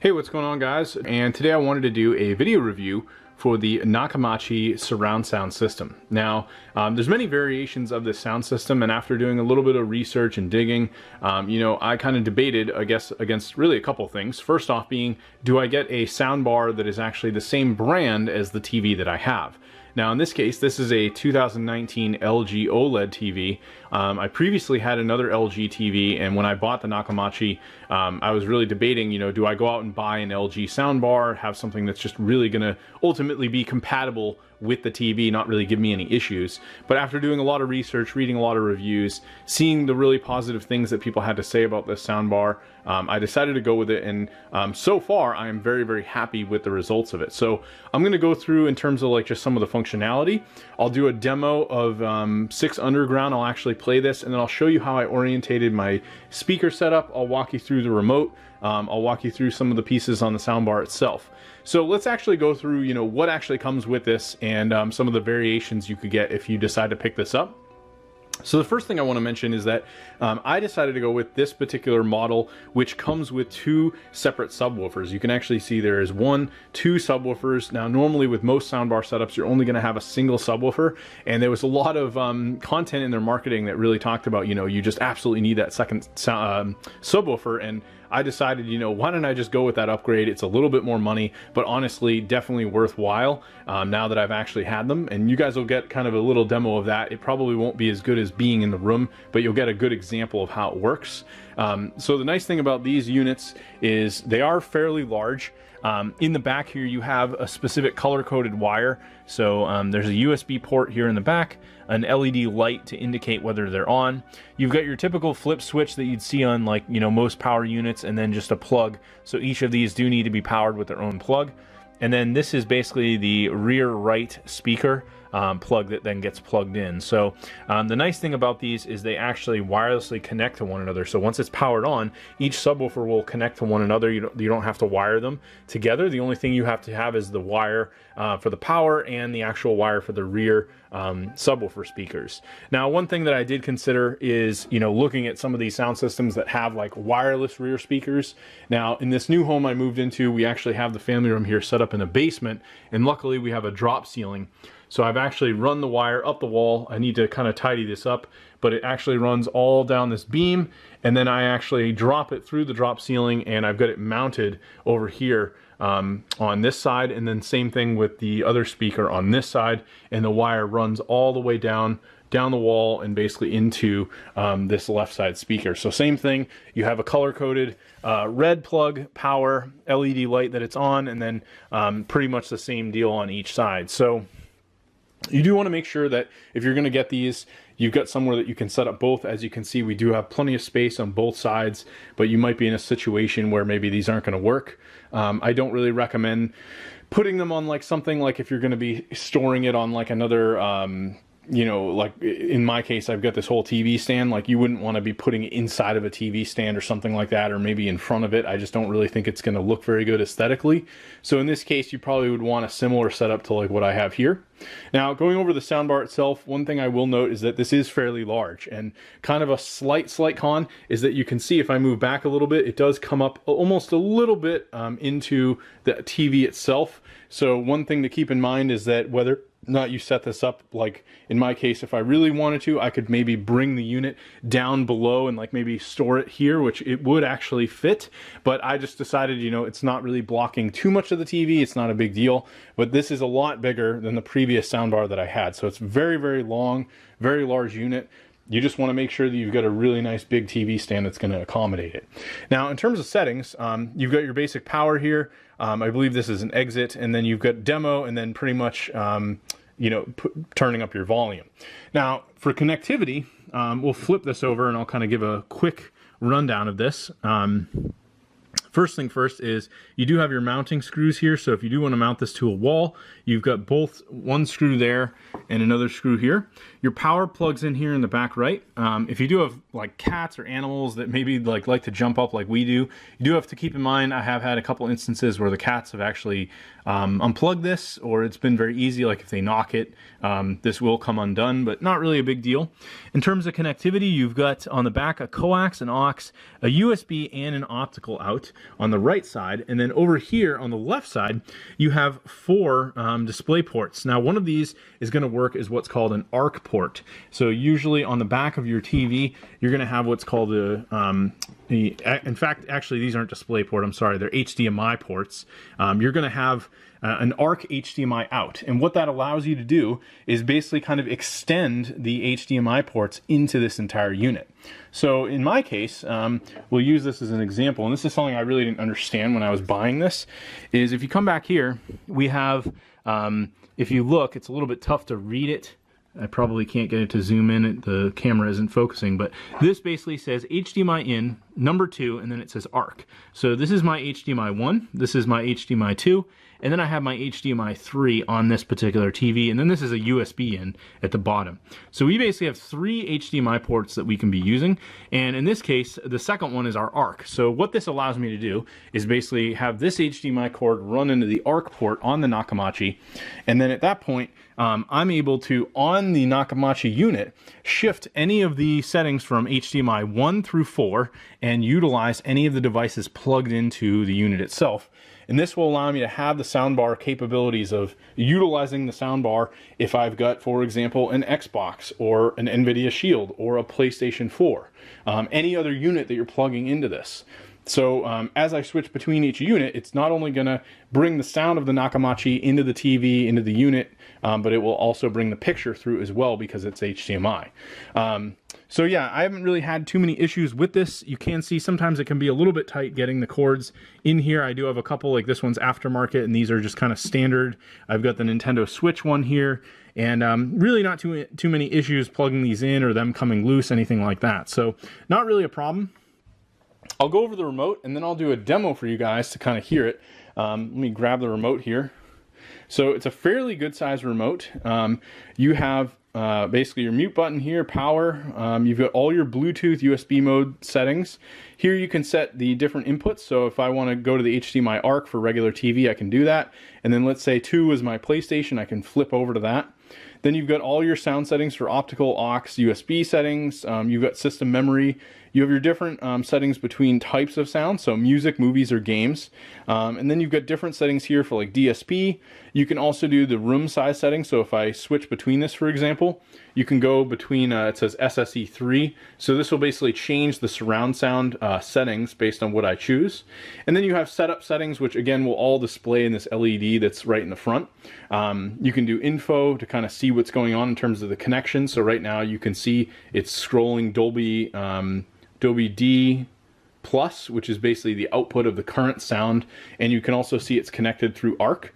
Hey, what's going on, guys? And today I wanted to do a video review for the Nakamichi surround sound system. Now, there's many variations of this sound system, and after doing a little bit of research and digging, I kind of debated, I guess, against really a couple things. First off being, do I get a soundbar that is actually the same brand as the TV that I have? Now in this case, this is a 2019 LG OLED TV. I previously had another LG TV, and when I bought the Nakamichi, I was really debating, do I go out and buy an LG soundbar, have something that's just really gonna ultimately be compatible with the TV, not really give me any issues. But after doing a lot of research, reading a lot of reviews, seeing the really positive things that people had to say about this soundbar, I decided to go with it, and so far I am very, very happy with the results of it. So I'm going to go through in terms of like just some of the functionality. I'll do a demo of 6 Underground. I'll actually play this, and then I'll show you how I orientated my speaker setup. I'll walk you through the remote. I'll walk you through some of the pieces on the soundbar itself. So let's actually go through, what actually comes with this and some of the variations you could get if you decide to pick this up. So the first thing I want to mention is that I decided to go with this particular model, which comes with 2 separate subwoofers. You can actually see there is 2 subwoofers. Now, normally with most soundbar setups, you're only going to have a single subwoofer, and there was a lot of content in their marketing that really talked about, you just absolutely need that second subwoofer, and I decided, why don't I just go with that upgrade? It's a little bit more money, but honestly, definitely worthwhile now that I've actually had them. And you guys will get kind of a little demo of that. It probably won't be as good as being in the room, but you'll get a good example of how it works. So the nice thing about these units is they are fairly large. In the back here, you have a specific color-coded wire. So there's a USB port here in the back, an LED light to indicate whether they're on. You've got your typical flip switch that you'd see on most power units, and then just a plug. So each of these do need to be powered with their own plug. And then this is basically the rear right speaker plug that then gets plugged in. So the nice thing about these is they actually wirelessly connect to one another. So once it's powered on, each subwoofer will connect to one another. You don't have to wire them together. The only thing you have to have is the wire for the power and the actual wire for the rear subwoofer speakers. Now, one thing that I did consider is, looking at some of these sound systems that have like wireless rear speakers. Now, in this new home I moved into, we actually have the family room here set up in a basement, and luckily we have a drop ceiling. So I've actually run the wire up the wall. I need to kind of tidy this up, but it actually runs all down this beam, and then I actually drop it through the drop ceiling, and I've got it mounted over here on this side, and then same thing with the other speaker on this side, and the wire runs all the way down the wall and basically into this left side speaker. So same thing, you have a color-coded red plug power LED light that it's on, and then pretty much the same deal on each side. So you do want to make sure that if you're going to get these, you've got somewhere that you can set up both. As you can see, we do have plenty of space on both sides, but you might be in a situation where maybe these aren't going to work. I don't really recommend putting them on like something like if you're going to be storing it on like another like in my case, I've got this whole TV stand. Like, you wouldn't want to be putting it inside of a TV stand or something like that, or maybe in front of it. I just don't really think it's going to look very good aesthetically. So in this case, you probably would want a similar setup to like what I have here. Now, going over the soundbar itself, one thing I will note is that this is fairly large, and kind of a slight con is that you can see if I move back a little bit, it does come up almost a little bit into the TV itself. So one thing to keep in mind is that whether not you set this up, like in my case, if I really wanted to, I could maybe bring the unit down below and like maybe store it here, which it would actually fit. But I just decided, it's not really blocking too much of the TV. It's not a big deal, but this is a lot bigger than the previous soundbar that I had. So it's very, very long, very large unit. You just want to make sure that you've got a really nice big TV stand that's going to accommodate it. Now, in terms of settings, you've got your basic power here. I believe this is an exit, and then you've got demo, and then pretty much, turning up your volume. Now, for connectivity, we'll flip this over, and I'll kind of give a quick rundown of this. First thing first is you do have your mounting screws here. So if you do want to mount this to a wall, you've got both one screw there and another screw here. Your power plugs in here in the back right. If you do have like cats or animals that maybe like to jump up like we do, you do have to keep in mind, I have had a couple instances where the cats have actually unplugged this, or it's been very easy, like if they knock it, this will come undone, but not really a big deal. In terms of connectivity, you've got on the back a coax, an aux, a USB, and an optical out. on the right side, and then over here on the left side, you have 4 display ports. Now, one of these is going to work as what's called an ARC port. So usually on the back of your TV, you're going to have what's called in fact, actually, these aren't display port, I'm sorry, they're HDMI ports. You're going to have an ARC HDMI out, and what that allows you to do is basically kind of extend the HDMI ports into this entire unit. So in my case, we'll use this as an example, and this is something I really didn't understand when I was buying this, is if you come back here, we have, if you look, it's a little bit tough to read it. I probably can't get it to zoom in, the camera isn't focusing, but this basically says HDMI in, number 2, and then it says ARC. So this is my HDMI 1, this is my HDMI 2, and then I have my HDMI 3 on this particular TV, and then this is a USB in at the bottom. So we basically have 3 HDMI ports that we can be using, and in this case, the second one is our ARC. So what this allows me to do is basically have this HDMI cord run into the ARC port on the Nakamichi, and then at that point, I'm able to, on the Nakamichi unit, shift any of the settings from HDMI 1 through 4 and utilize any of the devices plugged into the unit itself. And this will allow me to have the soundbar capabilities of utilizing the soundbar if I've got, for example, an Xbox or an NVIDIA Shield or a PlayStation 4, any other unit that you're plugging into this. So as I switch between each unit, it's not only going to bring the sound of the Nakamichi into the TV, into the unit, but it will also bring the picture through as well because it's HDMI. So yeah, I haven't really had too many issues with this. You can see sometimes it can be a little bit tight getting the cords in here. I do have a couple, like this one's aftermarket, and these are just kind of standard. I've got the Nintendo Switch one here, and really not too many issues plugging these in or them coming loose, anything like that. So not really a problem. I'll go over the remote and then I'll do a demo for you guys to kind of hear it. Let me grab the remote here. So it's a fairly good size remote. You have basically your mute button here, power. You've got all your Bluetooth USB mode settings. Here you can set the different inputs. So if I want to go to the HDMI ARC for regular TV, I can do that. And then let's say 2 is my PlayStation, I can flip over to that. Then you've got all your sound settings for optical, aux, USB settings. You've got system memory. You have your different settings between types of sound, so music, movies, or games. And then you've got different settings here for like DSP. You can also do the room size setting. So if I switch between this, for example, you can go between, it says SSE3. So this will basically change the surround sound settings based on what I choose. And then you have setup settings, which again will all display in this LED that's right in the front. You can do info to kind of see what's going on in terms of the connection. So right now you can see it's scrolling Dolby D Plus, which is basically the output of the current sound, and you can also see it's connected through ARC.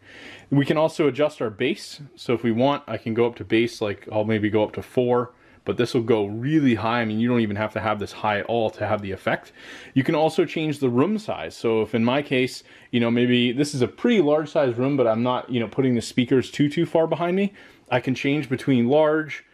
We can also adjust our bass, so if we want, I can go up to bass, like I'll maybe go up to 4, but this will go really high. I mean, you don't even have to have this high at all to have the effect. You can also change the room size. So if in my case, you know, maybe this is a pretty large size room, but I'm not, you know, putting the speakers too far behind me, I can change between large,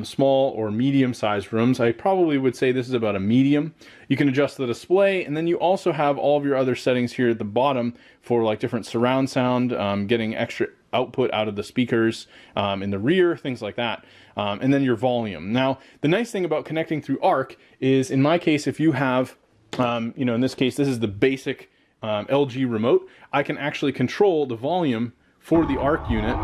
small or medium sized rooms. I probably would say this is about a medium. You can adjust the display, and then you also have all of your other settings here at the bottom for like different surround sound, getting extra output out of the speakers in the rear, things like that. And then your volume. Now, the nice thing about connecting through ARC is, in my case, if you have, you know, in this case, this is the basic LG remote, I can actually control the volume for the ARC unit.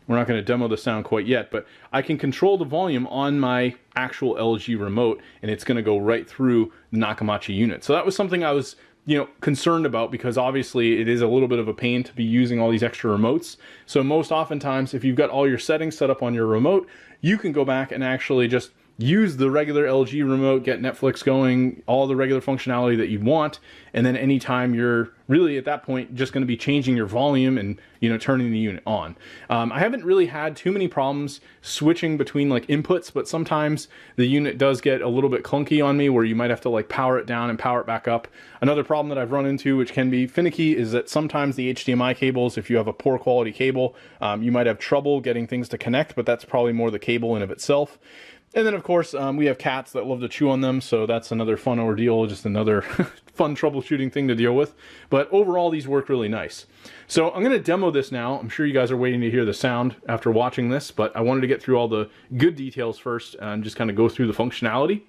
We're not going to demo the sound quite yet, but I can control the volume on my actual LG remote, and it's going to go right through the Nakamichi unit. So that was something I was, you know, concerned about, because obviously it is a little bit of a pain to be using all these extra remotes. So most oftentimes, if you've got all your settings set up on your remote, you can go back and actually just use the regular LG remote, get Netflix going, all the regular functionality that you want, and then anytime you're really at that point just going to be changing your volume and, you know, turning the unit on. I haven't really had too many problems switching between like inputs, but sometimes the unit does get a little bit clunky on me where you might have to like power it down and power it back up. Another problem that I've run into, which can be finicky, is that sometimes the HDMI cables, if you have a poor quality cable, you might have trouble getting things to connect, but that's probably more the cable in of itself. And then, of course, we have cats that love to chew on them, so that's another fun ordeal, just another fun troubleshooting thing to deal with. But overall, these work really nice. So I'm going to demo this now. I'm sure you guys are waiting to hear the sound after watching this, but I wanted to get through all the good details first and just kind of go through the functionality.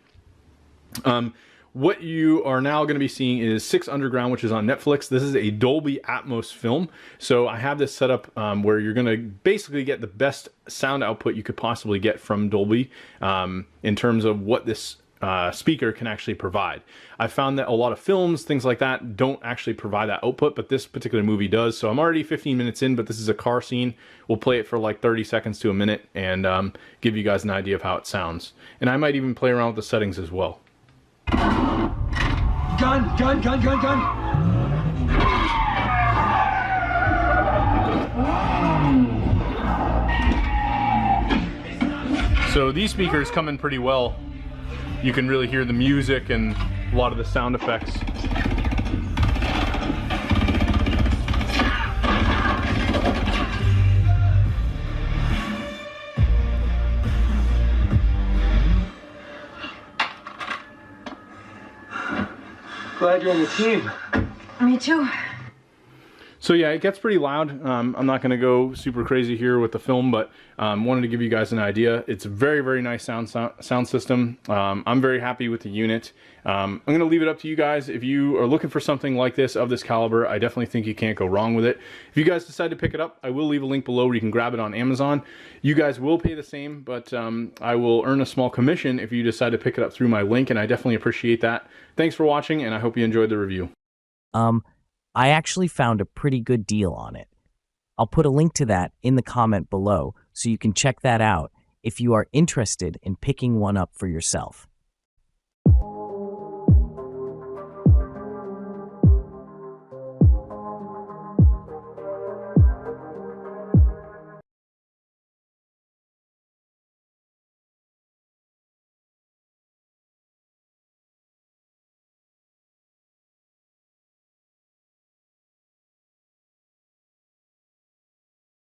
what you are now going to be seeing is 6 Underground, which is on Netflix. This is a Dolby Atmos film. So I have this set up where you're going to basically get the best sound output you could possibly get from Dolby in terms of what this speaker can actually provide. I found that a lot of films, things like that, don't actually provide that output, but this particular movie does. So I'm already 15 minutes in, but this is a car scene. We'll play it for like 30 seconds to a minute and give you guys an idea of how it sounds. And I might even play around with the settings as well. Gun, gun, gun, gun, gun. So these speakers come in pretty well. You can really hear the music and a lot of the sound effects. Glad you're on the team. Me too. So yeah, it gets pretty loud. I'm not going to go super crazy here with the film, but wanted to give you guys an idea. It's a very, very nice sound system. I'm very happy with the unit. I'm going to leave it up to you guys. If you are looking for something like this, of this caliber, I definitely think you can't go wrong with it. If you guys decide to pick it up, I will leave a link below where you can grab it on Amazon. You guys will pay the same, but I will earn a small commission if you decide to pick it up through my link, and I definitely appreciate that. Thanks for watching, and I hope you enjoyed the review. I actually found a pretty good deal on it. I'll put a link to that in the comment below so you can check that out if you are interested in picking one up for yourself.